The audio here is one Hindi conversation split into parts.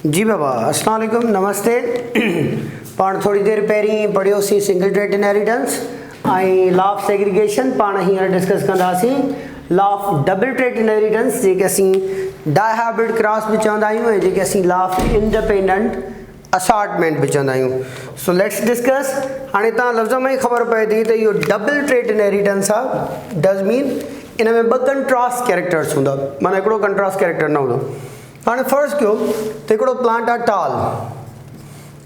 जी बाबा अस्सलाम वालेकुम नमस्ते। पाण थोड़ी देर पहिरीं पढ़ियोसीं सिंगल ट्रेट इनहेरिटेंस ऐं लॉ ऑफ सेग्रीगेशन। पाण हींअर डिस्कस कंदासीं law of double trait inheritance जेके असीं डायहाइब्रिड क्रॉस भी चवंदा आहियूं ऐं जेके असीं लॉ ऑफ इंडिपेंडेंट असॉर्टमेंट भी चवंदा आहियूं। So let's discuss. हाणे तव्हां लफ़्ज़ में ई ख़बर पए थी त इहो डबल ट्रेट इनहेरिटेंस आहे। डज़ मीन इन में ॿ कंट्रास्ट कैरेक्टर्स हूंदा, माना हिकिड़ो कंट्रास्ट कैरेक्टर न हूंदो। हाँ फर्ज कयो तो हिकिड़ो प्लांट आहे टाल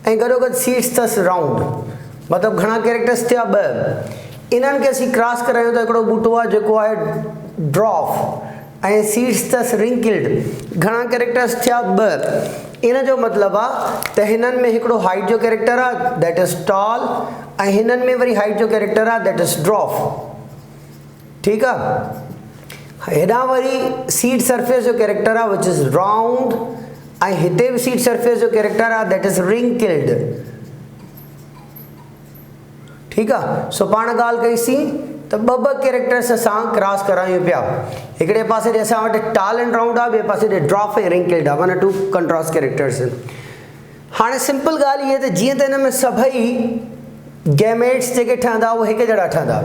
ऐं गॾोगॾु सीड्स अथसि राउंड, मतिलबु घणा कैरेक्टर्स थिया ॿ। इन्हनि खे असीं क्रॉस करायूं त हिकिड़ो ॿूटो आहे जेको आहे ड्रॉफ ऐं सीड्स अथसि रिंकिल्ड, घणा कैरेक्टर्स थिया ॿ। इन जो मतिलबु आहे त हिननि में हिकिड़ो हाइट जो कैरेक्टर आहे दैट इज़ टॉल ऐं हिननि में वरी हाइट जो कैरेक्टर आहे दैट इज़ ड्रॉफ। ठीकु आहे। हेॾां वरी सीड सरफेस जो कैरेक्टर आहे विच इज़ राउंड ऐं हिते बि सीड सरफेस जो कैरेक्टर आहे दैट इज़ रिंकिल्ड। ठीकु आहे। सो पाण ॻाल्हि कईसीं त ॿ कैरेक्टर्स असां क्रॉस करायूं पिया। हिकिड़े पासे ॾे असां वटि टाल एंड राउंड आहे, ॿिए पासे ॾे ड्रॉफ ऐं रिंकिल्ड आहे, माना टू कंट्रास्ट कैरेक्टर्स आहिनि। हाणे सिंपल ॻाल्हि इहा त जीअं त हिन में सभई गैमेट्स जेके ठहंदा उहे हिकु जहिड़ा ठहंदा।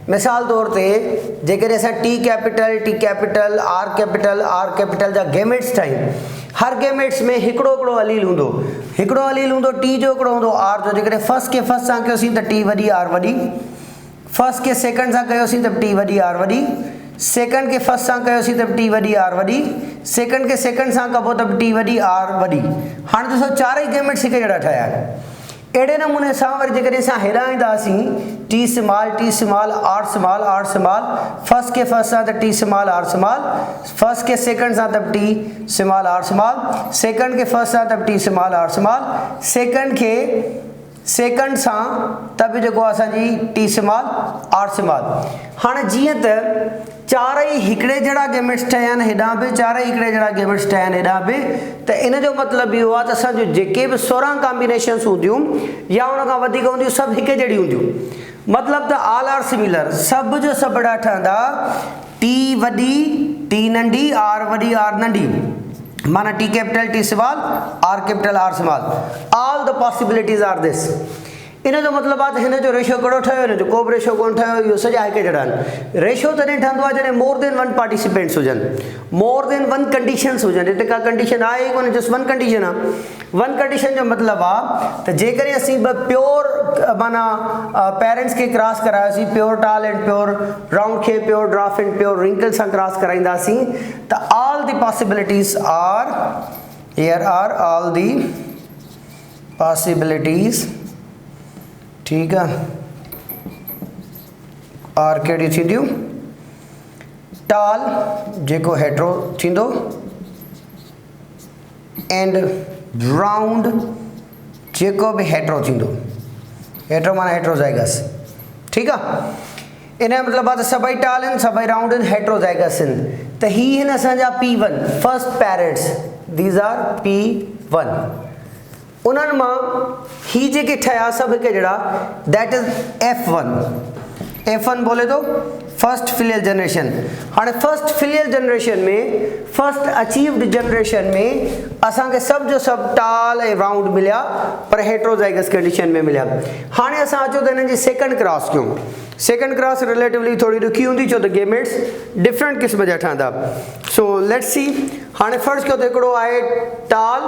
मिसाल तौर ते जेकॾहिं असां टी कैपिटल आर कैपिटल जा गैमेट्स ठाहियूं, हर गैमेट्स में हिकिड़ो हिकिड़ो अलील हूंदो टी जो, हिकिड़ो हूंदो आर जो। जेकॾहिं फर्स्ट खे फर्स्ट सां कयोसीं त टी वॾी आर वॾी, फर्स्ट खे सेकंड सां कयोसीं त टी वॾी आर वॾी, सेकंड खे फर्स्ट सां कयोसीं त टी वॾी आर वॾी, सेकंड खे सेकंड सां कबो त टी वॾी आर वॾी। हाणे ॾिसो चारई गैमेट्स हिकु जहिड़ा ठहिया आहिनि। अहिड़े नमूने सां वरी जेकॾहिं असां हेॾां ईंदासीं T small R small, first के फर्स्ट सां त T small R small, first के सेकंड सां त T small R small, second के फर्स्ट सां त T small R small, second खे सेकंड सां त बि जेको असांजी टी स्मॉल आर स्मॉल। हाणे जीअं त चारई हिकिड़े जहिड़ा गैमेट्स ठहिया आहिनि हेॾां बि, चारई हिकिड़े जहिड़ा गैमेट्स ठहिया आहिनि हेॾां बि, त इन जो मतिलबु इहो आहे त असांजो जेके बि 16 कॉम्बिनेशन्स हूंदियूं या उन खां वधीक हूंदियूं सभु हिकु जहिड़ी हूंदियूं। मतिलबु त ऑल आर सिमिलर, सभु जो सभु अहिड़ा ठहंदा। टी वॾी टी नंढी, आर वॾी आर नंढी, माना T capital T small, R capital R small. All the possibilities are this. इन जो मतिलबु आहे त हिन जो रेशो कहिड़ो ठहियो, हिन जो को बि रेशो कोन ठहियो, इहो सॼा हिकु जहिड़ा आहिनि। रेशो तॾहिं ठहंदो आहे जॾहिं मोर देन वन पार्टिसिपेंट्स हुजनि, मोर देन वन कंडीशन्स हुजनि। हिते का कंडीशन आहे ई कोन्हे, जस्ट वन कंडीशन आहे। वन कंडीशन जो मतिलबु आहे त जेकॾहिं असीं ॿ प्योर माना पेरेंट्स खे क्रॉस करायोसीं, pure tall and pure round खे pure dwarf and pure wrinkle सां क्रॉस कराईंदासीं त all the possibilities are here are all the possibilities. ठीकु आहे। आर कहिड़ी थींदियूं, टाल जेको हेट्रो थींदो एंड राउंड जेको बि हेट्रो थींदो। हेट्रो माना हेट्रोज़ाइगस। ठीकु आहे। इन जो मतिलबु आहे त सभई टाल आहिनि, सभई राउंड आहिनि, हेट्रोज़ाइगस आहिनि। त ही आहिनि असांजा P1 first parents, these are P1। उन्हनि मां ही जेके ठहिया सभु हिकु जहिड़ा दैट इज़ F1 बोले तो फर्स्ट फिलियल जनरेशन। हाणे फर्स्ट फिलियल जनरेशन में, फर्स्ट अचीव्ड जनरेशन में असांखे सभु जो सभु टाल ऐं राउंड मिलिया, पर हेट्रोज़ाइगस कंडीशन में मिलिया। हाणे असां अचो त हिननि जी सेकंड क्रॉस कयूं। सेकंड क्रॉस रिलेटिवली थोड़ी ॾुखी हूंदी छो त गैमेट्स डिफरेंट क़िस्म जा ठहंदा। So let's see. हाणे फर्ज़ कयो त हिकिड़ो आहे टाल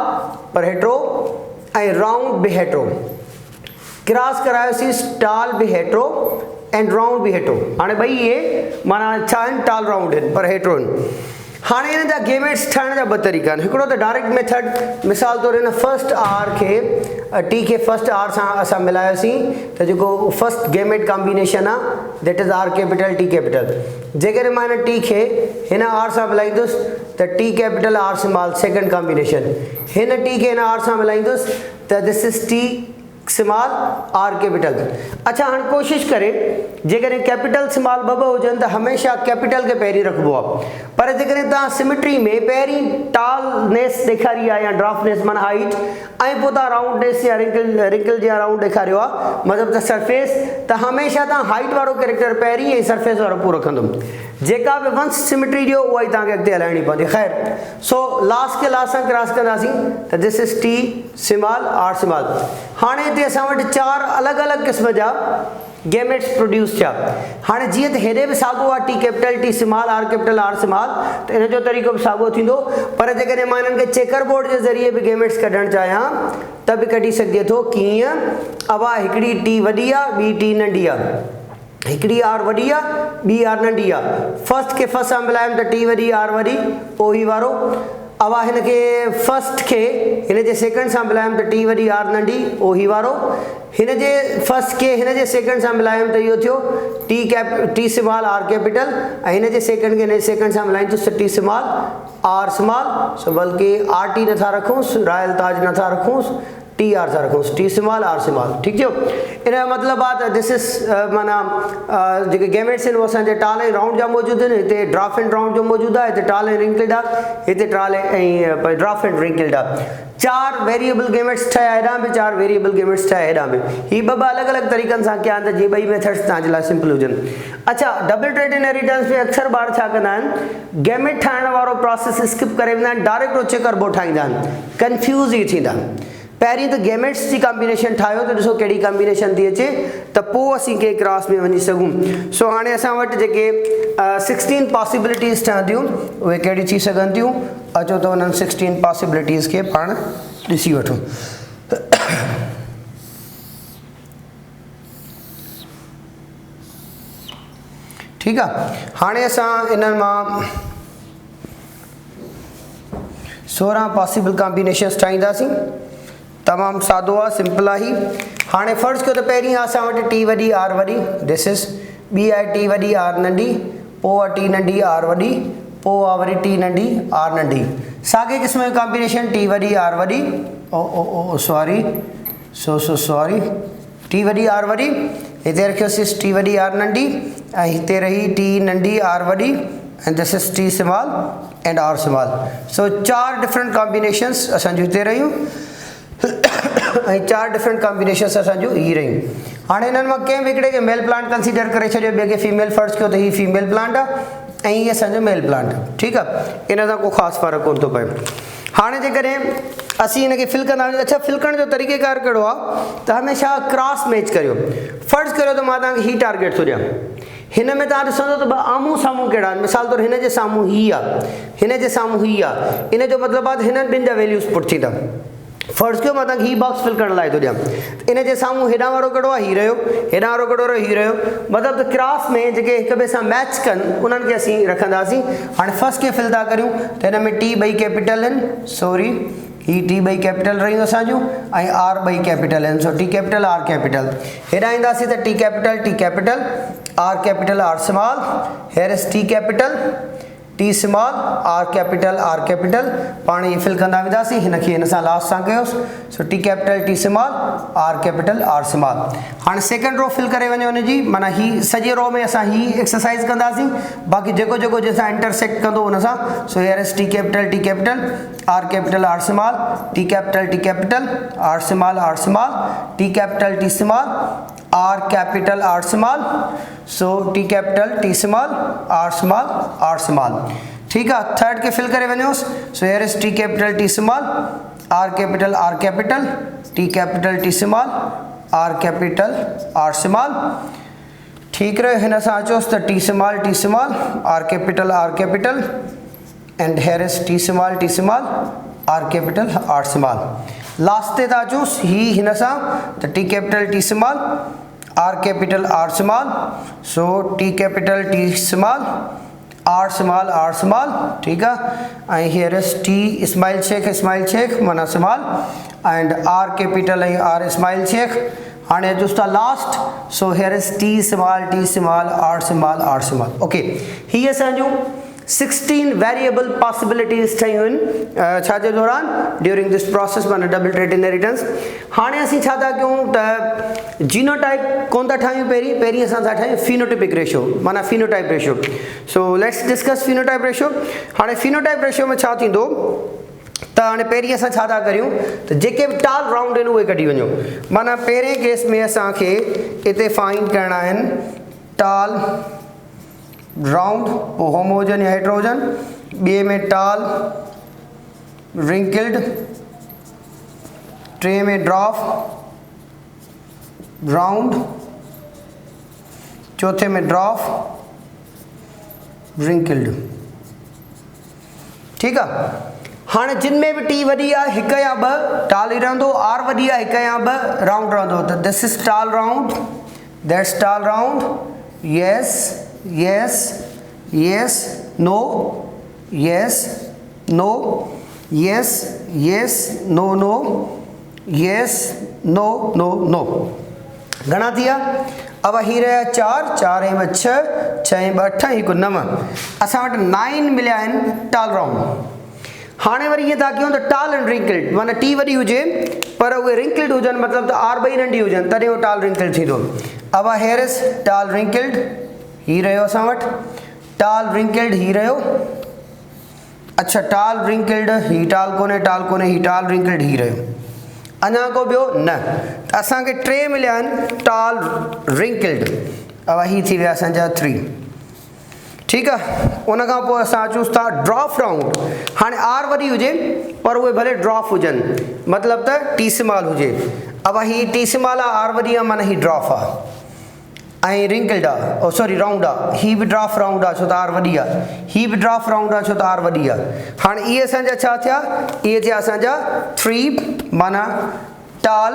पर हेट्रो ऐं राउंड बि हेट्रो, क्रॉस करायोसीं टाल बि हेट्रो एंड राउंड बि हेट्रो। हाणे ॿई इहे माना छा आहिनि, टाल राउंड आहिनि पर हेट्रो आहिनि। हाणे हिन जा गैमेट्स ठहण जा ॿ तरीक़ा आहिनि। हिकिड़ो त डायरेक्ट मेथड, मिसाल तौर हिन फर्स्ट आर खे टी खे फर्स्ट आर सां असां मिलायोसीं त जेको फर्स्ट गैमेट कॉम्बिनेशन आहे that is R capital T capital. जेकॾहिं मां हिन टी खे हिन आर सां मिलाईंदुसि त T capital R small second combination, हिन टी खे हिन आर सां मिलाईंदुसि त this is T small R capital. अच्छा हाणे कोशिशि करे जेकॾहिं कैपिटल स्मॉल ॿ हुजनि त हमेशह कैपिटल खे पहिरीं रखिबो आहे, पर जेकॾहिं तव्हां सिमेट्री में पहिरीं टालनेस ॾेखारी आहे या ड्रॉफनेस माना हाइट ऐं पोइ तव्हां राउंडनेस या रिंकल या राउंड ॾेखारियो आहे मतिलबु त सरफेस, त हमेशह तव्हां हाइट वारो कैरेक्टर पहिरीं ऐं सरफेस वारो पोइ रखंदुमि। जेका बि वंस सिमेट्री ॾियो उहा ई तव्हांखे अॻिते हलाइणी पवंदी। ख़ैर, सो लास्ट के लास्ट सां क्रॉस कंदासीं त this is T small R small. हाणे हिते असां वटि 4 अलॻि अलॻि क़िस्म जा गैमेट्स प्रोड्यूस थिया। हाणे जीअं त हेॾे बि साॻियो आहे T capital T small R small, त इन जो तरीक़ो बि साॻियो थींदो। पर जेकॾहिं मां हिननि खे चेकर बोर्ड जे ज़रिए बि गैमेट्स कढणु चाहियां त बि कढी सघिजे थो। कीअं? अब हिकिड़ी टी वॾी आहे, ॿी टी नंढी आहे, हिकिड़ी आर वॾी आहे, ॿी आर नंढी आहे। फर्स्ट खे फर्स्ट सां मिलायमि त टी वॾी आर वॾी ओही वारो। अब हिन खे फर्स्ट खे हिन जे सेकेंड सां मिलायमि त टी वॾी आर नंढी ओही वारो। हिन जे फर्स्ट खे हिन जे सेकेंड सां मिलायमि त इहो थियो टी स्मॉल आर कैपिटल, ऐं हिन जे सेकेंड खे हिन जे सेकेंड सां मिलाईंदुसि टी स्मॉल आर स्मॉल। सो बल्कि आर टी नथा रखूंसि, रॉयल ताज नथा रखूंसि, टी आर था रखूंसि, टी स्मॉल आर स्मॉल। ठीकु थियो? इन जो मतिलबु आहे त दिस इज़ माना जेके गैमेट्स आहिनि उहे असांजे टाल ऐं राउंड जा मौजूदु आहिनि। हिते ड्राफ्ट एंड राउंड जो मौजूदु आहे, हिते टाल ऐं रिंकल्ड आहे, हिते टाल ऐं ड्राफ्ट एंड रिंकल्ड आहे। 4 वेरिएबल गैमेट्स ठहिया हेॾां बि, 4 वेरिएबल गैमेट्स ठहिया हेॾां बि। ही ॿ अलॻि अलॻि तरीक़नि सां कया त जीअं ॿई मेथड्स तव्हांजे लाइ सिंपल हुजनि। अच्छा, डबल ट्रेड इनहेरिटेंस में अक्सर ॿार छा कंदा आहिनि, गैमेट ठाहिण वारो प्रोसेस स्किप करे वेंदा आहिनि, डायरेक्ट चेकर बोर्ड ठाहींदा आहिनि, कंफ्यूज़ ई थींदा। पहिरीं त गैमेट्स जी कॉम्बिनेशन ठाहियो त ॾिसो कहिड़ी कॉम्बिनेशन थी अचे, त पोइ असीं कंहिं क्रास में वञी सघूं। सो हाणे असां वटि जेके 16 पॉसिबिलिटीज़ ठहंदियूं उहे कहिड़ी थी सघनि थियूं? अचो त उन्हनि 16 पॉसिबिलिटीज़ खे पाण ॾिसी वठूं। ठीकु आहे? हाणे असां इन्हनि मां 16 पॉसिबल कॉम्बिनेशन्स ठाहींदासीं। तमामु सादो आहे, सिंपल आहे। हाणे फ़र्ज़ु कयो त पहिरीं असां वटि टी वॾी आर वॾी, दिस इज़, ॿी आहे टी वॾी आर नंढी, पोइ आहे टी नंढी आर वॾी, पोइ आहे वरी टी नंढी आर नंढी। साॻे क़िस्म जी कॉम्बिनेशन टी वॾी आर वॾी, सॉरी टी वॾी आर वॾी, हिते रखियोसीं टी वॾी आर नंढी, ऐं हिते रही टी नंढी आर वॾी, and this is T small and R small. So 4 different combinations असांजूं हिते रहियूं ऐं 4 डिफरेंट कॉम्बिनेशन्स असांजूं ही रहियूं। हाणे हिननि मां कंहिं बि हिकिड़े खे मेल प्लांट कंसीडर करे छॾियो, ॿिए खे फीमेल फ़र्ज़ु कयो त हीअ फीमेल प्लांट आहे ऐं हीअ असांजो मेल प्लांट आहे। ठीकु आहे? इन सां को ख़ासि फ़र्क़ु कोन थो पए। हाणे जेकॾहिं असीं हिनखे फिल कंदासीं, अच्छा फिल करण जो तरीक़ेकार कहिड़ो आहे त हमेशह क्रॉस मैच करियो। फ़र्ज़ु करियो त मां तव्हांखे ही टारगेट थो ॾियां, हिन में तव्हां ॾिसंदो त 2 आम्हूं साम्हूं कहिड़ा आहिनि। मिसाल तौरु हिन जे साम्हूं ही आहे, हिन जे साम्हूं ही आहे, इन जो मतिलबु आहे त हिननि ॿिनि जा वैल्यूज़ पुट थींदा। फ़र्ज़ु कयो मां तव्हांखे ही बॉक्स फिल करण लाइ थो ॾियां, इन जे साम्हूं हेॾां वारो कहिड़ो आहे, ही रहियो, हेॾां वारो कहिड़ो रहियो, ही रहियो। मतिलबु त क्रॉस में जेके हिक ॿिए सां मैच कनि उन्हनि खे असीं रखंदासीं। हाणे फर्स्ट खे फिल था करियूं त हिन में टी 2 कैपिटल आहिनि, सॉरी ही टी 2 कैपिटल रहियूं असांजूं, ऐं आर 2 कैपिटल आहिनि। सो टी कैपिटल आर कैपिटल। हेॾां ईंदासीं त T capital are capital R small, here is T capital T small R capital. पाण ये फिल कंदा वेंदासीं, हिनखे हिन सां लास्ट सां कयोसि। So T capital T small R capital R small. हाणे सेकेंड रो फिल करे वञो हुनजी, माना ही सॼे रो में असां ही एक्सरसाइज कंदासीं, बाक़ी जेको जंहिंसां इंटरसेक्ट कंदो हुन सां। So here is T capital R small, T capital R small, T capital T small R small. So T capital T small R small. ठीक है, थर्ड के फिल करे वञोसि। So here is T capital T small R capital T capital T small R small. ठीक रहे, हिन सां अचोसि त T small R capital and here is T small R small. Last ते था अचोसि ही हिन सां त T capital T small R small. So T capital T small R small. ठीक है, and here is T smile check माना स्मॉल एंड आर कैपिटल ऐं आर स्माइल चेक। हाणे अचोसि था last. So here is T small R small. Okay, हीअ असांजूं 16 वेरिएबल पॉसिबिलिटीज़ ठहियूं आहिनि छाजे दौरान, ड्यूरिंग दिस प्रोसेस माना डबल ट्रेड इनहेरिटेंस। हाणे असीं छा था कयूं त जीनोटाइप कोन था ठाहियूं, पहिरीं असां था ठाहियूं फिनोटाइपिक रेशियो माना phenotype ratio. So let's discuss phenotype ratio. हाणे फिनोटाइप रेशियो में छा थींदो त हाणे पहिरीं असां छा था करियूं त जेके बि टाल राउंड आहिनि उहे कढी वञो। माना पहिरें केस में असांखे हिते फाइंड करणा आहिनि टाल राउंड पोइ होमो हुजनि या हेट्रो हुजनि, ॿिए में टाल रिंकिल्ड, टे में ड्रॉफ राउंड, चौथे में ड्रॉफ रिंकिल्ड। ठीकु आहे। हाणे जिन में बि टी वॾी आहे हिकु या ॿ टाल ई रहंदो, आर वॾी आहे हिकु या ॿ राउंड रहंदो। त this is tall round, that's tall round, yes yes yes no, yes no, yes yes no no, yes no no no. घणा थी विया? अब ही रहा 4, 4 ऐं 2 6, 6 ऐं 2 8, हिकु 9। असां वटि 9 मिलिया आहिनि टाल राउंड। हाणे वरी ईअं था कयूं त टाल एंड रिंकिल्ड, माना टी वॾी हुजे पर उहे रिंकिल्ड हुजनि, मतिलबु त आर ॿई नंढी हुजनि तॾहिं उहो टाल रिंकिल्ड थींदो। अब हेयर इज टाल रिंकिल्ड, ही रहियो असां वटि टाल रिंकिल्ड, ही रहियो। अच्छा टाल रिंकिल्ड, ही टाल कोन्हे, टाल कोन्हे, ही टाल रिंकिल्ड, ही रहियो। अञा को ॿियो न, त असांखे 3 मिलिया आहिनि टाल रिंकिल्ड। अब ही थी विया असांजा 3। ठीकु आहे। उन खां पोइ असां अचूं था ड्रॉफ राउंड। हाणे आर वॾी हुजे पर उहे भले ड्रॉफ हुजनि, मतिलबु त टी स्मॉल हुजे। अब ही टी स्मॉल आहे, आर वॾी आहे, माना ही ड्रॉफ आहे ऐं रिंकिल्ड आहे, ओ सॉरी राउंड आहे। ही बि ड्रॉफ राउंड आहे छो त आर वॾी आहे, ही बि ड्रॉफ राउंड आहे छो त आर वॾी आहे। हाणे इहे असांजा छा थिया? इहे थिया असांजा 3, माना टाल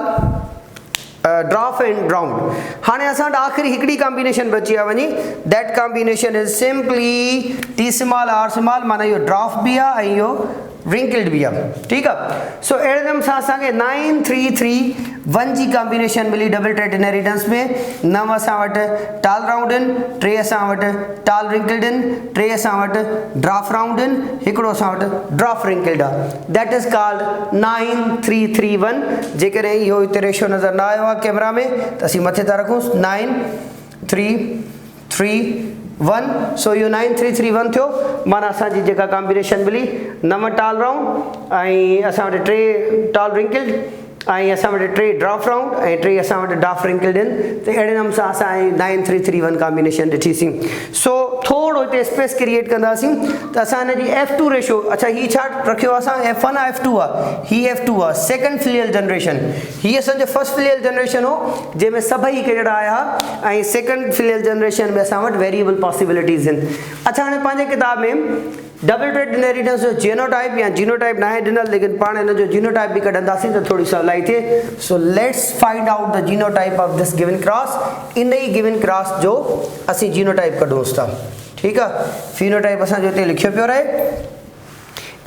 ड्रॉफ एंड राउंड। हाणे असां वटि आख़िरी हिकिड़ी कॉम्बिनेशन बची आहे वञी, that combination is simply T small R small, माना इहो ड्रॉफ बि आहे ऐं इहो रिंकिल्ड भी आहे। ठीक है। सो अहिड़े नमूने सां असांखे 9 3 3 1 जी कॉम्बिनेशन मिली डबल ट्रेट इनहेरिटेंस में। 9 असां वटि टाल राउंड आहिनि, 3 असां वटि टाल रिंकिल्ड आहिनि, 3 असां वटि ड्रॉफ राउंड आहिनि, हिकिड़ो असां वटि ड्रॉफ रिंकिल्ड आहे। That is called 9 3 3 1। जेकॾहिं इहो हिते रेशियो नज़र न आयो आहे कैमरा में त असीं मथे था रखूं 9 3 3 1। सो इहो 9 3 3 1 थियो। माना असांजी जेका कॉम्बिनेशन मिली 9 टाल राउंड ऐं असां वटि 3 टाल रिंकिल्ड ऐं असां वटि 3 ड्रॉफ राउंड ऐं 3 असां वटि ड्रॉफ रिंकिल्ड आहिनि। त अहिड़े नमूने सां असां 9 3 3 1 कॉम्बिनेशन ॾिठीसीं। सो थोरो हिते स्पेस क्रिएट कंदासीं त असां हिन जी F2 रेशियो, अच्छा हीअ छा रखियो आहे असां F1 आहे F2 आहे, ही F2 आहे सेकेंड फिलियल जनरेशन। हीअ असांजो फर्स्ट फिलियल जनरेशन हो जंहिंमें सभई हिकु जहिड़ा आया ऐं सेकेंड फिलियल जनरेशन में असां वटि वेरिएबल पॉसिबिलिटीज़ आहिनि। अच्छा हाणे पंहिंजे किताब में डबल ट्रेट इनहेरिटेंस जो जीनोटाइप या जीनोटाइप न आहे ॾिनल, लेकिन पाण हिन जो जीनोटाइप बि कढंदासीं त थोड़ी सवलाई थिए। So let's find out the genotype of this given cross. In E given cross जो असीं जीनोटाइप कढूंसि था। ठीकु आहे। फिनोटाइप असांजो हिते लिखियो पियो रहे,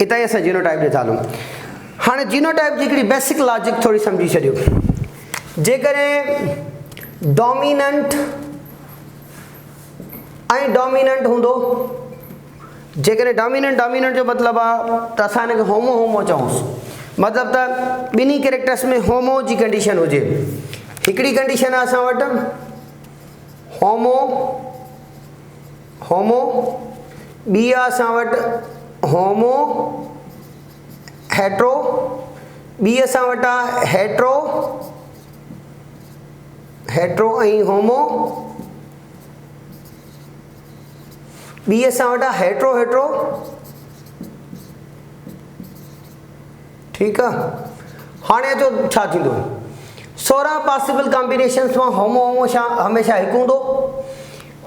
हितां ई असां जीनोटाइप ॾिठा हलूं। हाणे जीनोटाइप जी हिकिड़ी बेसिक लॉजिक थोरी सम्झी छॾियो। जेकॾहिं डोमिनेंट ऐं डोमिनेंट हूंदो, जेकॾहिं डोमिनेंट जो मतिलबु आहे त असां हिनखे होमो चऊंसि, मतिलबु त ॿिन्ही कैरेक्टर्स में होमो जी कंडीशन हुजे। हिकिड़ी कंडीशन आहे असां वटि होमो, ॿी आहे असां वटि होमो हेट्रो, ॿी असां वटि आहे हेट्रो ऐं होमो, ॿी असां वटि आहे हेट्रो। ठीकु आहे। हाणे अचो छा थींदो। 16 पॉसिबल कॉम्बिनेशन्स मां होमो छा हमेशह हिकु हूंदो,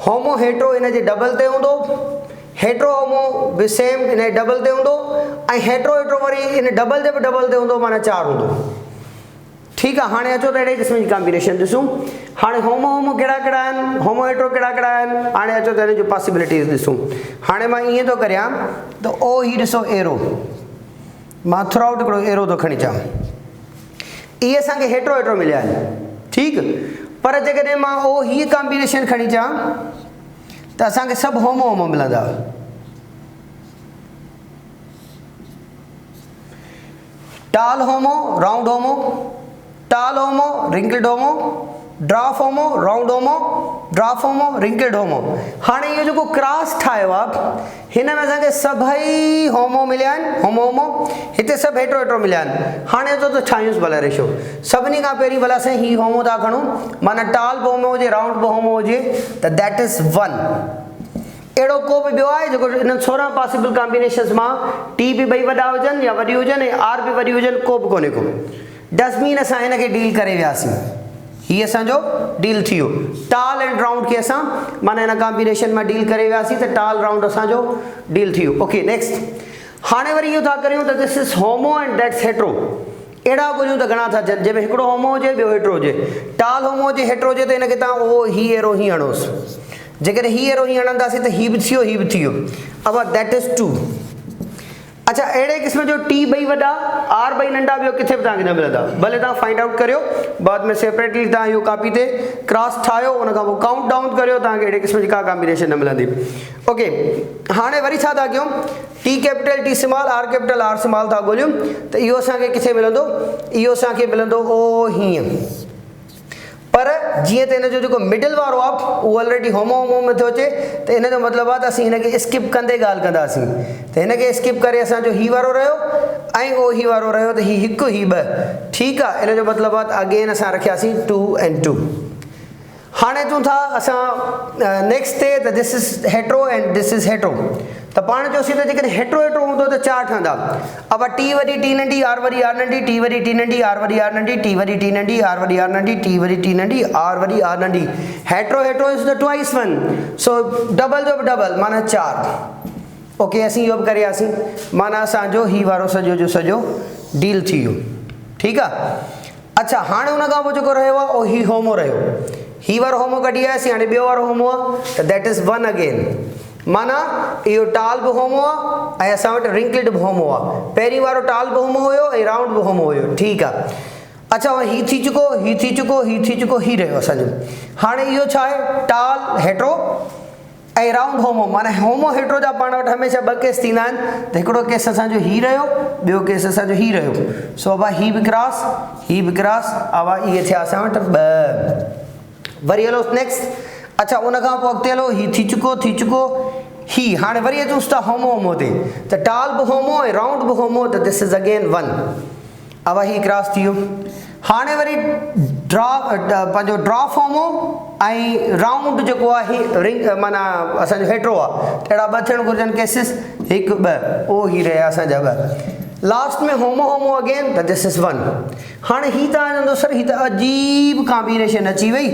होमो हेट्रो इन जे डबल ते हूंदो, hetero homo be same in J double ते हूंदो ऐं hetero worry in double J be double ते हूंदो, माना 4 हूंदो। ठीकु आहे। हाणे अचो त अहिड़े क़िस्म जी कॉम्बिनेशन ॾिसूं। हाणे होमो कहिड़ा आहिनि, होमो हेट्रो कहिड़ा आहिनि। हाणे अचो त हिन जूं पॉसिबिलिटीज़ ॾिसूं। हाणे मां ईअं थो करियां त ओ ही ॾिसो एरो, मां थ्रू आउट हिकिड़ो एरो थो खणी अचां। इहे असांखे हेट्रो मिलिया आहिनि। ठीकु। पर जेकॾहिं मां ओ हीअ कॉम्बिनेशन खणी अचां त असांखे सभु होमो मिलंदा। टाल होमो राउंड होमो, टाल होमो रिंकिल्ड होमो, ड्रॉफ होमो राउंड होमो, ड्रॉफ होमो रिंकिल्ड होमो। हाणे इहो जेको क्रॉस ठाहियो आहे हिन में असांखे सभई होमो मिलिया आहिनि, होमो हिते सभु हेट्रो मिलिया आहिनि। हाणे अचो त ठाहियूंसि भला रेशो। सभिनी खां पहिरीं भला असां ही होमो था खणूं, माना टाल बि होमो हुजे राउंड बि होमो हुजे, त दैट इज़ 1। अहिड़ो को बि ॿियो आहे जेको इन 16 पॉसिबल कॉम्बिनेशंस मां टी बि ॿई वॾा हुजनि या वॾी हुजनि ऐं आर बि वॾी हुजनि, को बि कोन्हे को। डस्टबिन असां हिन खे डील करे वियासीं, हीअ असांजो डील थी वियो। टाल एंड राउंड खे असां माना हिन कॉम्बिनेशन में डील करे वियासीं त टाल राउंड असांजो डील थी वियो। ओके नेक्स्ट, हाणे वरी इहो था करियूं त this is homo and that's hetero. अहिड़ा ॻोल्हियूं त घणा था अचनि जंहिंमें हिकिड़ो होमो हुजे ॿियो हेट्रो हुजे। टाल होमो हुजे हेट्रो हुजे त हिनखे तव्हां उहो ही एरो ही हणोसि, जेकॾहिं ही एरो ही हणंदासीं त ही बि थी वियो ही बि थी वियो। अब दैट इज़ 2। अच्छा, अहिड़े क़िस्म जो टी ॿई वॾा आर ॿई नंढा ॿियो किथे बि तव्हांखे न मिलंदा, भले तव्हां फाइंड आउट करियो, बाद में सेपरेटली तव्हां इहो कॉपी ते क्रॉस ठाहियो, उन खां पोइ काउंट डाउन करियो, तव्हांखे अहिड़े क़िस्म जी का कॉम्बिनेशन न मिलंदी। ओके, हाणे वरी छा था कयूं, T capital T small R capital R small था ॻोल्हियूं त इहो असांखे किथे मिलंदो, इहो असांखे मिलंदो ओ हीअं। पर जीअं त हिन जो जेको मिडिल वारो आहे उहो ऑलरेडी होमो होमो में थो अचे, त इन जो मतिलबु आहे त असीं हिनखे स्किप कंदे ॻाल्हि कंदासीं, त हिनखे स्किप करे असांजो ही वारो रहियो ऐं ओ ही वारो रहियो, त ही हिकु ही ॿ, ठीकु आहे। इन जो मतिलबु आहे त अगेन असां रखियासीं 2 and 2। हाणे अचूं था असां नेक्स्ट ते, त this is hetero and this is hetero. त पाण चयोसीं त जेकॾहिं हेट्रो हेट्रो हूंदो त 4 ठहंदा। अब टी वरी टी नंढी आर वरी आर नंढी, टी वरी टी नंढी आर वरी आर नंढी, टी वरी टी नंढी आर वरी आर नंढी, टी वरी टी नंढी आर वरी आर नंढी। Hetero hetero is the twice 1, so double जो डबल माना 4। ओके, असीं इहो बि करियासीं, माना असांजो ही वारो सॼो जो सॼो डील थी वियो, ठीकु आहे। अच्छा, हाणे हुन खां पोइ जेको रहियो आहे उहो ही होमो रहियो, ही वारो होमो कढी आयासीं, हाणे ॿियो वारो होमो आहे त दैट इज़ 1 अगेन, माना इहो टाल बि होमो आहे ऐं असां वटि रिंकल्ड बि होमो आहे। पहिरीं वारो टाल बि होमो हुयो ऐं राउंड बि होमो हुयो, ठीकु आहे। अच्छा, ही थी चुको, ही थी चुको, ही थी चुको, ही रहियो असांजो। हाणे इहो छा आहे, टाल हेट्रो ऐं राउंड होमो, माना होमो हेट्रो जा पाण वटि हमेशह 2 केस थींदा आहिनि, त हिकिड़ो केस असांजो ही रहियो, ॿियो केस असांजो ही रहियो। सो अब ही बि क्रॉस, ही बि क्रॉस, अब इहे थिया असां वटि 2। Worry hello next. अच्छा, उन खां पोइ अॻिते हलो, ही थी चुको ही। हाणे वरी अचूं था होमो होमो ते, त टाल बि होमो ऐं राउंड बि होमो, त दिस इज़ अगेन 1। अब ही क्रॉस थी वियो। हाणे वरी पंहिंजो ड्रॉप होमो ऐं राउंड जेको आहे रिंग माना असांजो हेट्रो आहे, त अहिड़ा 2 थियणु घुरिजनि केसिस, 1 2, ओ ही रहिया असांजा 2। लास्ट में होमो होमो अगेन, त दिस इज़ 1। हाणे ही तव्हां चवंदो सर ही त अजीब कॉम्बिनेशन अची वई,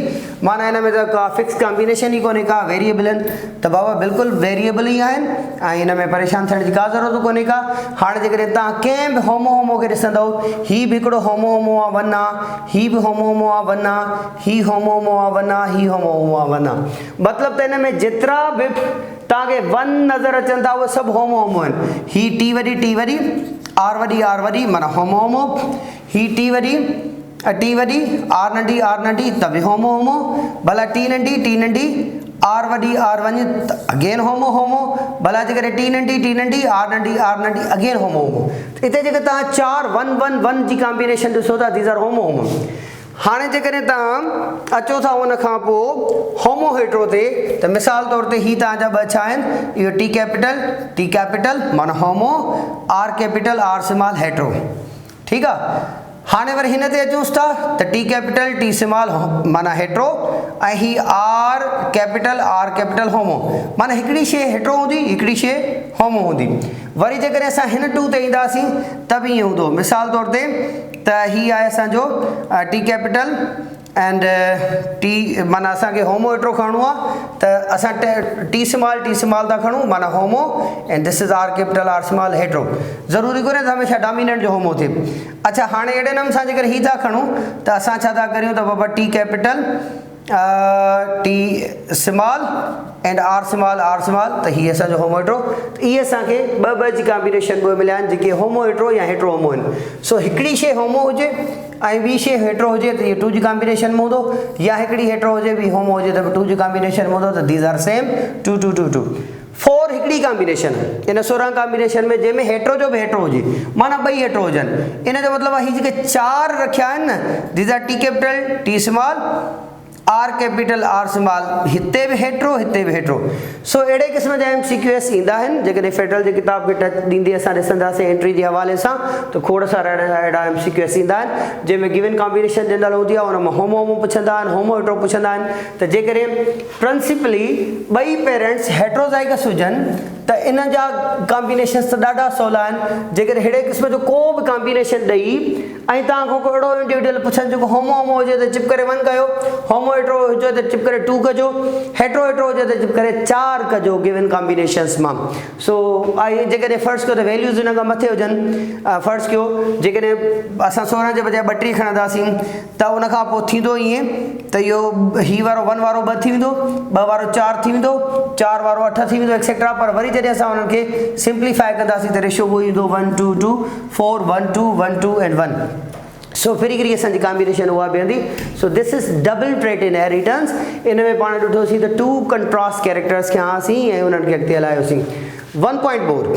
माना हिन में त का फिक्स कॉम्बिनेशन ई कोन्हे, का वेरिएबल आहिनि। त बाबा बिल्कुलु वेरिएबल ई आहिनि ऐं हिन में परेशान थियण जी का ज़रूरत कोन्हे का। हाणे जेकॾहिं तव्हां कंहिं बि होमो होमो खे ॾिसंदव, ही बि हिकिड़ो होमो होमो आहे 1 आहे, ही बि होमो होमो आहे 1 आहे, ही होमो होमो आहे 1 आहे, ही होमो होमो आहे 1 आहे। मतिलबु त हिन में जेतिरा बि तव्हांखे 1 नज़र अचनि था उहे सभु होमो होमो आहिनि। ही टी वरी आर वरी माना होमो होमो, ही टी वरी आर नंढी त बि होमो होमो, भला टी नंढी आर वॾी त अगेन होमो होमो, भला जेकॾहिं टी नंढी आर नंढी अगेन होमो होमो। हिते जेके तव्हां 4 1 1 1 जी कॉम्बिनेशन ॾिसो था, दीज़ आर होमो होमो। हाणे जेकॾहिं तव्हां अचो था उन खां पोइ होमो हेट्रो ते, त मिसाल तौर ते ही तव्हांजा 2 छा आहिनि, इहो टी कैपिटल माना homo, R capital R small hetero, ठीकु आहे। हाणे वरी हिन ते अचूं था त टी कैपिटल टी स्मॉल माना हेट्रो ऐं ही आर कैपिटल होमो, माना हिकिड़ी शइ हेट्रो हूंदी, हिकिड़ी शइ होमो हूंदी। वरी जेकॾहिं असां हिन 2 ते ईंदासीं त बि ईअं हूंदो। मिसाल तौर ते त ही आहे असांजो टी कैपिटल एंड टी माना असांखे होमो हेट्रो खणणो आहे, त असां टी स्मॉल था खणूं माना homo, and this is R capital R small hetero. ज़रूरी कोन्हे त हमेशह डोमिनेंट जो होमो थिए। अच्छा, हाणे अहिड़े नमूने सां जेकर ही था खणूं त असां छा था करियूं त बाबा T capital T small and R small त हीअ असांजो होमो हेट्रो। इहे असांखे 2 जी कॉम्बिनेशन मिलिया आहिनि जेके होमो हेट्रो या हेट्रो होमो आहिनि। सो हिकिड़ी शइ होमो हुजे ऐं ॿी शइ हेट्रो हुजे त इहे 2 जी कॉम्बिनेशन में हूंदो, या हिकिड़ी हेट्रो हुजे ॿी होमो हुजे त 2 जी कॉम्बिनेशन में हूंदो, त दीज़ आर सेम 2 2 2 2। 4 हिकिड़ी कॉम्बिनेशन इन 16 कॉम्बिनेशन में, जंहिंमें हेट्रो जो बि हेट्रो हुजे, माना 2 हेट्रो हुजनि। इन जो मतिलबु आहे हीअ जेके 4 रखिया आहिनि न, these R T capital T small R capital R small, हिते भी हेट्रो हिते भी हेट्रो। सो अहिड़े क़िस्म जा MCQs ईंदा आहिनि जेकॾहिं फेडरल जी किताब खे टच ॾींदी असां ॾिसंदासीं एंट्री जे हवाले सां त खोड़ सारा अहिड़ा MCQs ईंदा आहिनि जंहिंमें गिवन कॉम्बिनेशन ॾिनल हूंदी आहे, हुन मां होमो पुछंदा आहिनि, होमो हेट्रो पुछंदा आहिनि। त जेकॾहिं प्रिंसिपली ॿई पेरेंट्स हेट्रोज़ाइगस हुजनि त इन जा कॉम्बिनेशन्स त ॾाढा सवला आहिनि। जेकॾहिं अहिड़े क़िस्म जो को बि कॉम्बिनेशन ॾेई ऐं तव्हां खां को अहिड़ो इंडिविजुअल पुछनि जेको होमो हुजे त चिप करे 1 कयो, होमो हेट्रो हुजे त चिप करे 2 कजो, हेट्रो हुजे त चिप करे 4 कजो गिवन कॉम्बिनेशन्स मां। सो आई जेकॾहिं फर्स्ट कयो त वैल्यूज़ हिन खां मथे हुजनि। फर्स्ट कयो जेकॾहिं असां 16 जे बजाय 32 खणंदासीं त उन खां पोइ थींदो ईअं त इहो ही वारो 1 वारो 2 थी वेंदो, 2 वारो 4 थी वेंदो, 4 वारो 8 थी वेंदो एक्सेट्रा। पर वरी जॾहिं असां उन्हनि खे सिंप्लीफाई कंदासीं त रेशियो उहो ईंदो 1 2 2 4 1 2 1 2 एंड 1। सो फिरी करी असांजी कॉम्बिनेशन उहा बीहंदी। So this is double trait inheritance. इन में पाण ॾिठोसीं त 2 कंट्रास्ट कैरेक्टर्स खयांसीं ऐं उन्हनि खे अॻिते हलायोसीं। 1.4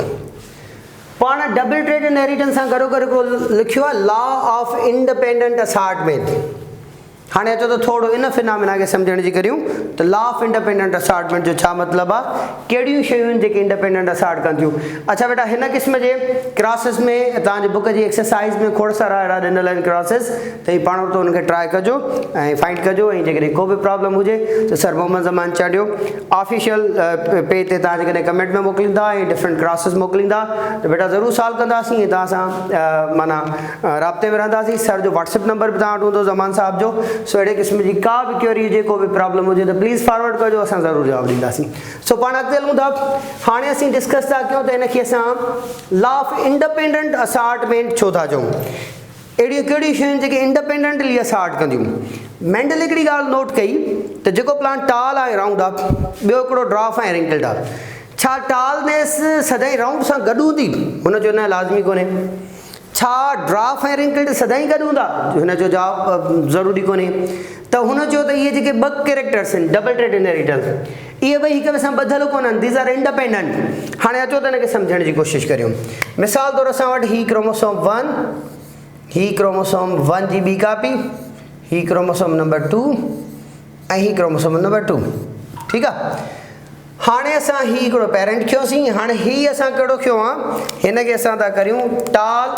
पाण डबल ट्रेट इनहेरिटेंस सां गॾो गॾु हिकिड़ो लिखियो आहे लॉ ऑफ इंडिपेंडेंट असार्टमेंट। हाणे अचो त थोरो इन फिनोमेना खे सम्झण जी करियूं त लॉ ऑफ इंडिपेंडेंट असार्टमेंट जो छा मतिलबु आहे, कहिड़ियूं शयूं आहिनि जेके इंडिपेंडेंट असार्ट कनि थियूं। अच्छा बेटा हिन क़िस्म जे क्लासिस में तव्हांजे बुक जी एक्सरसाइज़ में खोड़ सारा अहिड़ा ॾिनल आहिनि क्लासिस, त ही पाण वटि हुनखे ट्राई कजो ऐं फाइंड कजो। ऐं जेकॾहिं को बि प्रॉब्लम हुजे त सर मोहम्मद ज़मान चाढ़ियो ऑफिशियल पेज ते तव्हां जेकॾहिं कमेंट में मोकिलींदा ऐं डिफरेंट क्लासिस मोकिलींदा त बेटा ज़रूरु सॉल्व कंदासीं ऐं तव्हां सां माना राब्ते में रहंदासीं। सर जो व्हाट्सएप नंबर बि तव्हां वटि हूंदो ज़मान साहब जो। सो अहिड़े क़िस्म जी का बि क्वेरी हुजे, को बि प्रॉब्लम हुजे त प्लीज़ फॉरवर्ड कजो, असां ज़रूरु जवाबु ॾींदासीं। सो पाण अॻिते हलूं था। हाणे असीं डिस्कस था कयूं त हिनखे असां लॉ ऑफ इंडिपेंडेंट असार्टमेंट छो था चऊं। अहिड़ियूं कहिड़ियूं शयूं आहिनि जेके इंडिपेंडेंटली असार्ट कंदियूं। मेंडल हिकिड़ी ॻाल्हि नोट कई त जेको प्लान टाल आहे राउंड आहे, ॿियो हिकिड़ो ड्राफ ऐं रिंकल्ड आहे। छा टालनेस सदाईं राउंड सां गॾु हूंदी? हुन जो न लाज़मी कोन्हे। छा ड्राफ ऐं रिंकल्ड सदाईं गॾु हूंदा? हिन जो जवाबु ज़रूरी कोन्हे। त हुन चयो त इहे जेके 2 कैरेक्टर्स आहिनि डबल ट्रेट इनहेरिटेंस, इहे ॿई हिक ॿिए सां ॿधल कोन्हनि, दीज़ आर इंडिपेंडेंट। हाणे अचो त हिनखे सम्झण जी कोशिशि करियूं। मिसाल तौरु असां वटि ही क्रोमोसोम 1, ही क्रोमोसोम 1 जी ॿी कापी, ही क्रोमोसोम नंबर 2 ऐं ही क्रोमोसोम नंबर 2। ठीकु आहे। हाणे असां ही हिकिड़ो पेरेंट खयोंसीं। हाणे ही असां कहिड़ो खयो आहे, हिनखे असां था करियूं टाल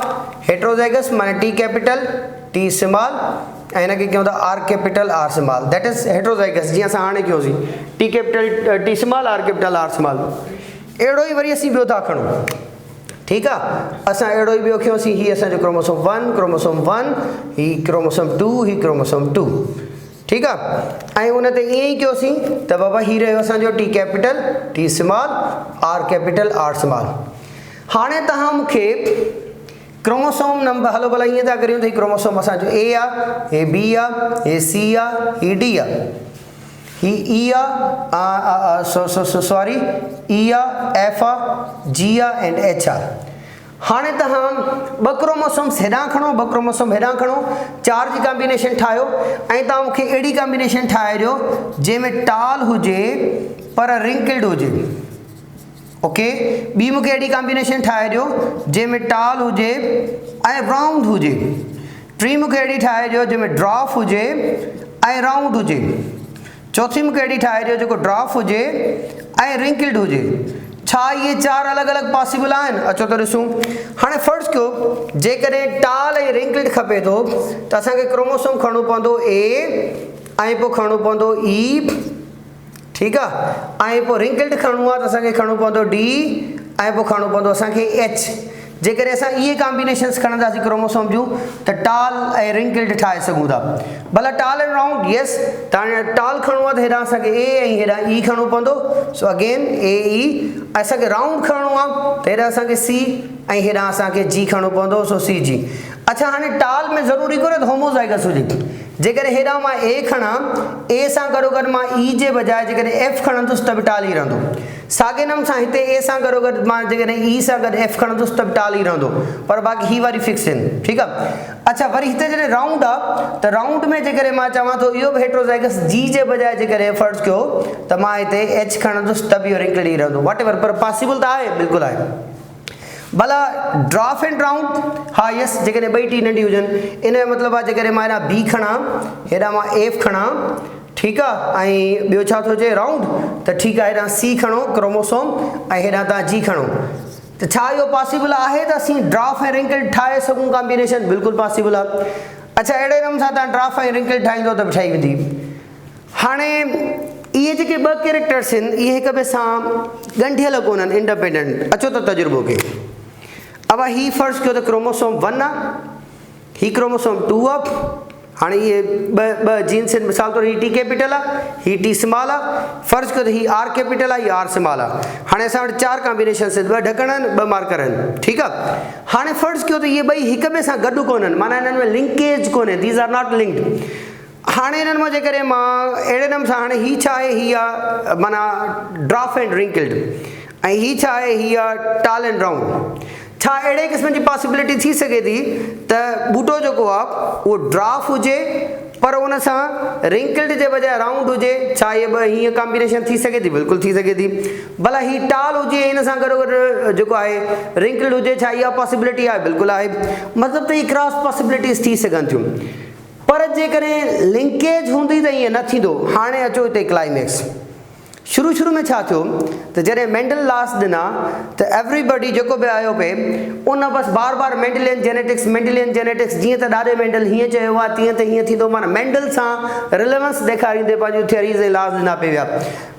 हेट्रोज़ाइगस माना T कैपिटल T स्मॉल ऐं हिनखे कयूं था R capital R small, that is heterozygous. जीअं असां हाणे कयोसीं T capital T small R capital R small. अहिड़ो ई वरी असीं ॿियो था खणूं। ठीकु आहे। असां अहिड़ो ई ॿियो खयोंसीं। ही असांजो क्रोमोसोम 1 क्रोमोसोम 1, ही क्रोमोसोम 2, ही क्रोमोसोम 2। ठीकु आहे। ऐं उन ते ईअं ई कयोसीं त बाबा ही रहियो असांजो T capital T small R capital R small. हाणे तव्हां मूंखे क्रोमोसोम नंबर हलो भला ईअं था करियूं त ही क्रोमोसोम असांजो A आहे, हे B आहे, हे C आहे, ही D आहे, ही E आहे, सॉरी E आहे, F आहे, G आहे एंड H आहे। हाणे तव्हां 2 क्रोमोसोम्स हेॾां खणो, 2 क्रोमोसोम हेॾां खणो, 4 जी कॉम्बिनेशन ठाहियो ऐं तव्हां मूंखे अहिड़ी कॉम्बिनेशन ठाहे ॾियो जंहिंमें टाल हुजे पर रिंकल्ड हुजे। ओके। ॿी मूंखे अहिड़ी कॉम्बिनेशन ठाहे ॾियो जंहिंमें टाल हुजे ऐं राउंड हुजे। टी मूंखे अहिड़ी ठाहे ॾियो जंहिंमें ड्राफ हुजे ऐं राउंड हुजे। चौथी मूंखे अहिड़ी ठाहे ॾियो जेको ड्राफ हुजे ऐं रिंकल्ड हुजे। छा इहे 4 अलॻि अलॻि पॉसिबल आहिनि? अचो त ॾिसूं। हाणे फर्ज़ कयो जेकॾहिं टाल ऐं रिंकल्ड खपे थो त असांखे क्रोमोसोम खणणो पवंदो A ऐं पोइ खणणो पवंदो E। ठीकु आहे। ऐं पोइ रिंकल्ड खणणो आहे त असांखे खणणो पवंदो D ऐं पोइ खणणो पवंदो असांखे H। जेकॾहिं असां इहे कॉम्बिनेशन्स खणंदासीं क्रोमोसोम जूं त टाल ऐं रिंकल्ड ठाहे सघूं था। भला टाल एंड राउंड यस। तव्हां टाल खणणो आहे त हेॾां असांखे A ऐं हेॾां E खणणो पवंदो। So again A E। असांखे राउंड खणणो आहे त हेॾां असांखे C ऐं हेॾां असांखे G खणणो पवंदो। सो C G। अच्छा हाणे टाल में ज़रूरी कोन्हे त होमोज़ाइगस हुजे। जेकॾहिं हेॾां मां A खणां, A सां गॾोगॾु मां E जे बजाए जेकॾहिं F खणंदुसि त बि टाल ई रहंदो। साॻे नम सां हिते A सां गॾोगॾु मां जेकॾहिं E सां गॾु F खणंदुसि त बि टाल ई रहंदो। पर बाक़ी ही वारी फिक्स आहिनि। ठीकु आहे। अच्छा वरी हिते जॾहिं राउंड आहे त राउंड में जेकॾहिं मां चवां थो इहो बि हेट्रोज़ाइगस G जे बजाए जेकॾहिं फर्ज़ कयो त मां हिते H खणंदुसि त बि इहो रिंकल्ड ई रहंदो। What ever. पर पॉसिबल त आहे, बिल्कुलु आहे। भला ड्राफ एंड राउंड हा यस। जेकॾहिं 2 T नंढी हुजनि इन जो मतिलबु आहे जेकॾहिं मां हेॾां B खणां, हेॾां मां F खणां, ठीकु आहे। ऐं ॿियो छा थो चए राउंड, त ठीकु आहे, हेॾां सी खणो क्रोमोसोम ऐं हेॾां तव्हां जी खणो। त छा इहो पॉसिबल आहे त असीं ड्राफ ऐं रिंकल्ड ठाहे सघूं कॉम्बिनेशन? बिल्कुलु पॉसिबल आहे। अच्छा, अहिड़े नमूने सां तव्हां ड्राफ ऐं रिंकल्ड ठाहींदो त बि ठही वेंदी। हाणे इहे जेके ॿ कैरेक्टर्स आहिनि इहे हिक ॿिए सां ॻंढियल कोन आहिनि, इंडिपेंडेंट। अचो त तजुर्बो कयो। अब ही फ़र्ज़ु कयो त क्रोमोसोम 1 आहे, ही क्रोमोसोम 2 आहे। हाणे इहे ॿ जीन्स आहिनि, मिसाल तौरु ही टी कैपिटल आहे, ही टी स्मॉल आहे। फ़र्ज़ु कयो त ही आर कैपिटल आहे, ही आर स्मॉल आहे। हाणे असां वटि 4 कॉम्बिनेशन्स आहिनि, 2 ढकण आहिनि, 2 मार्कर आहिनि, ठीकु आहे। हाणे फ़र्ज़ु कयो त इहे ॿई हिक ॿिए सां गॾु कोन आहिनि, माना हिननि में लिंकेज कोन्हे, दीज़ आर नॉट लिंक्ड। हाणे हिननि में जे करे मां अहिड़े नमूने सां, हाणे ही छा आहे, ही आहे माना ड्राफ एंड रिंकल्ड, ऐं ही छा आहे, ही आहे टाल एंड राउंड। छा अहिड़े क़िस्म जी पॉसिबिलिटी थी सघे थी त बूटो जेको आहे उहो ड्राफ हुजे पर उन सां रिंकल्ड जे बजाय राउंड हुजे? छा इहे ॿ हीअं कॉम्बिनेशन थी सघे थी? बिल्कुलु थी सघे थी। भला ही टाल हुजे हिन सां गॾो गॾु जेको आहे रिंकल्ड हुजे, छा इहा पॉसिबिलिटी आहे? बिल्कुलु आहे। मतिलबु त इहे क्रॉस पॉसिबिलिटीज़ थी सघनि थियूं, पर जेकॾहिं लिंकेज हूंदी त ईअं न थींदो। हाणे अचो हिते क्लाइमेक्स। शुरू में छा थियो त जॾहिं मेंडल लास्ट ॾिना त एवरीबडी जेको बि आयो पे उन बसि बार बार मेंडलियन जेनेटिक्स जीअं त ॾाढे मेंडल हीअं चयो आहे तीअं त हीअं थींदो, माना मेंडल सां रिलेवेंस ॾेखारींदे पंहिंजूं थियरीज़ ऐं लॉज ॾिना पिया।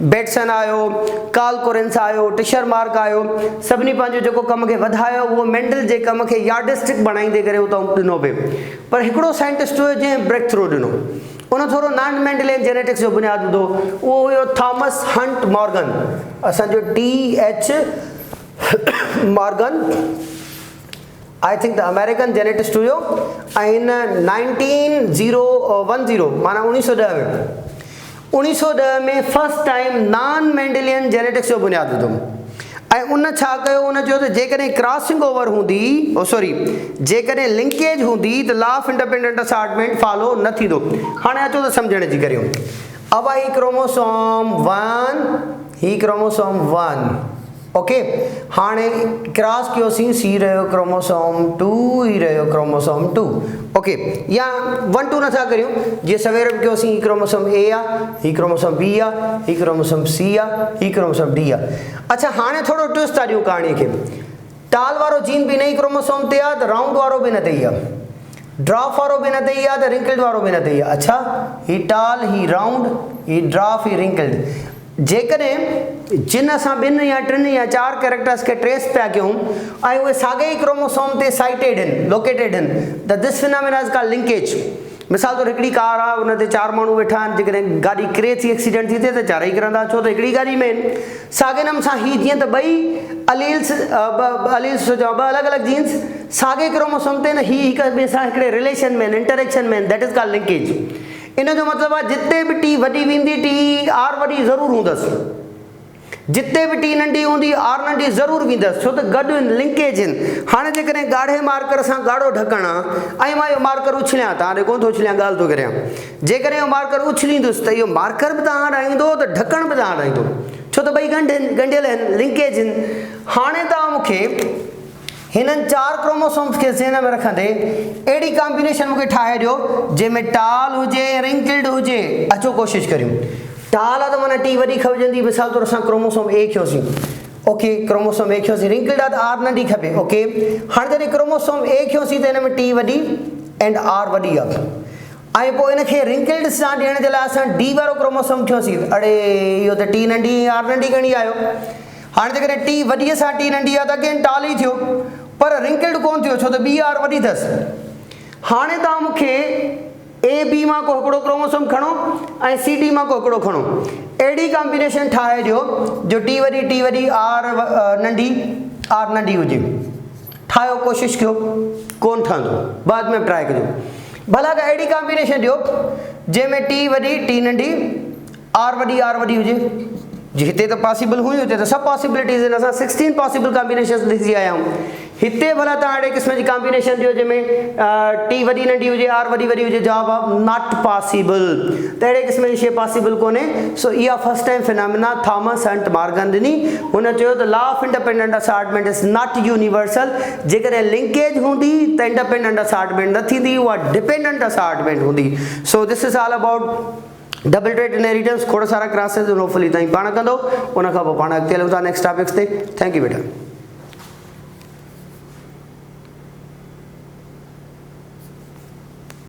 बेट्सन आयो, कार्ल कोरेंस आयो, टिशर मार्क आयो, सभिनी पंहिंजो जेको कम खे वधायो उहो मेंडल जे कम खे यार्डिस्टिक बणाईंदे करे उतां ॾिनो पियो। पर हिकिड़ो साइंटिस्ट हुयो जंहिं ब्रेक थ्रू ॾिनो, उन थोरो नॉन मेंडलियन जेनेटिक्स जो बुनियादु विधो, उहो हुयो थॉमस हंट मॉर्गन, असांजो TH Morgan, I think the American geneticist हुयो। ऐं हिन 1910 माना 1910 में first time non Mendelian genetics जो बुनियादु विधो। ऐं उन छा कयो, उन चयो त जेकॾहिं क्रॉसिंग ओवर हूंदी, जेकॾहिं लिंकेज हूंदी त law of independent assortment follow न थींदो। हाणे अचो त सम्झण जी करियो। अब ही क्रोमोसोम 1, ही क्रोमोसोम 1, ओके। हाणे क्रॉस कयोसीं, सी रहियो क्रोमोसोम 2, ही रहियो क्रोमोसोम 2, ओके। या 1 2 नथा करियूं, जीअं सवेर में कयोसीं, ही क्रोमोसोम A आहे, ही क्रोमोसोम B आहे, ही क्रोमोसोम C आहे, ही क्रोमोसोम D आहे। अच्छा, हाणे थोरो ट्विस्ट था ॾियूं कहाणीअ खे। टाल वारो जीन बि नई क्रोमोसोम ते आहे, त राउंड वारो बि न ते ई आहे, ड्राफ वारो बि न ते ई आहे, त रिंकल्ड वारो बि न ते ई आहे। अच्छा, ही टाल, ही राउंड, ही ड्राफ, ही रिंकल्ड। जेकॾहिं जिन असां 2 या 3 या 4 कैरेक्टर्स खे ट्रेस पिया कयूं ऐं उहे साॻे ई क्रोमोसोम ते साइटेड आहिनि, लोकेटेड आहिनि, त this phenomena is called linkage. मिसाल तौरु हिकिड़ी कार आहे, उन ते 4 माण्हू वेठा आहिनि, जेकॾहिं गाॾी क्रेश थी एक्सीडेंट थी थिए त 4 ई किरंदा, छो त हिकिड़ी गाॾी में आहिनि। साॻे नमूने सां ही जीअं त ॿई अलील्स, ॿ अलॻि अलॻि जीन्स साॻे क्रोमोसोम ते न, ही हिक ॿिए सां हिकिड़े रिलेशन में आहिनि, इंटरेक्शन में आहिनि, दैट इज़ कॉल्ड लिंकेज। इन जो मतिलबु आहे जिते बि टी वॾी वेंदी, टी आर वॾी ज़रूरु हूंदसि, जिते बि टी नंढी हूंदी आर नंढी ज़रूरु वेंदसि, छो त गॾु आहिनि, लिंकेज आहिनि। हाणे जेकॾहिं ॻाढ़े मार्कर सां ॻाढ़ो ढकण आहे ऐं मां इहो मार्कर उछलियां, तव्हां ॾे कोन थो उछलियां, ॻाल्हि थो करियां, जेकॾहिं इहो मार्कर उछलींदुसि त इहो मार्कर बि तव्हां हटाईंदो त ढकण बि तव्हां हटाईंदो, छो त ॿई ॻंढियल आहिनि, लिंकेज आहिनि। हाणे तव्हां मूंखे हिननि 4 क्रोमोसोम्स खे ज़हन में रखंदे अहिड़ी कॉम्बिनेशन मूंखे ठाहे ॾियो जंहिंमें टाल हुजे, रिंकल्ड हुजे। अचो कोशिशि करियूं। टाल आहे त माना टी वॾी खपजंदी, मिसाल तौरु असां क्रोमोसोम A खयोसीं, ओके, क्रोमोसोम A खयोसीं, रिंकल्ड आहे त आर नंढी खपे, ओके। हाणे जॾहिं क्रोमोसोम A खयोसीं त हिन में टी वॾी एंड आर वॾी आहे, ऐं पोइ हिनखे रिंकल्ड सां ॾियण जे लाइ असां D वारो क्रोमोसोम खयोसीं, अड़े इहो त टी नंढी आर नंढी खणी आयो। हाणे जेकॾहिं टी वॾीअ सां टी नंढी आहे त अगेन टाल ई थियो, पर रिंकल्ड कोन थियो, छो त B आर वॾी अथसि। हाणे तव्हां मूंखे AB मां को हिकिड़ो क्रोमोसोम खणो ऐं CD मां को हिकिड़ो खणो, अहिड़ी कॉम्बिनेशन ठाहे ॾियो जो टी वॾी आर नंढी हुजे। ठाहियो, कोशिशि कयो, कोन ठहंदो, बाद में ट्राई कजो। भला का अहिड़ी कॉम्बिनेशन ॾियो जंहिंमें टी वॾी टी नंढी आर वॾी हुजे। जी हिते त पॉसिबल हुई, हुते त सभु पॉसिबिलिटीज़ आहिनि, असां 16 पॉसिबल कॉम्बिनेशन ॾिसी आया आहियूं। हिते भला तव्हां अहिड़े क़िस्म जी कॉम्बिनेशन ॾियो जंहिंमें टी वॾी नंढी हुजे, आर वॾी हुजे, जवाबु आहे नॉट पॉसिबल, त अहिड़े क़िस्म जी शइ पॉसिबल कोन्हे। सो इहा first time phenomena Thomas Hunt Morgan ॾिनी। हुन चयो त law of independent assortment is not universal, जेकॾहिं लिंकेज हूंदी त इंडिपेंडेंट असॉर्टमेंट न थींदी, उहा डिपेंडेंट असॉर्टमेंट हूंदी। सो this is all about double trait inheritance खोड़ सारा क्लासेस होपफुली ताईं पाण कंदो, उन खां पोइ पाण अॻिते हलूं था नेक्स्ट टॉपिक्स ते। थैंक यू बेटा।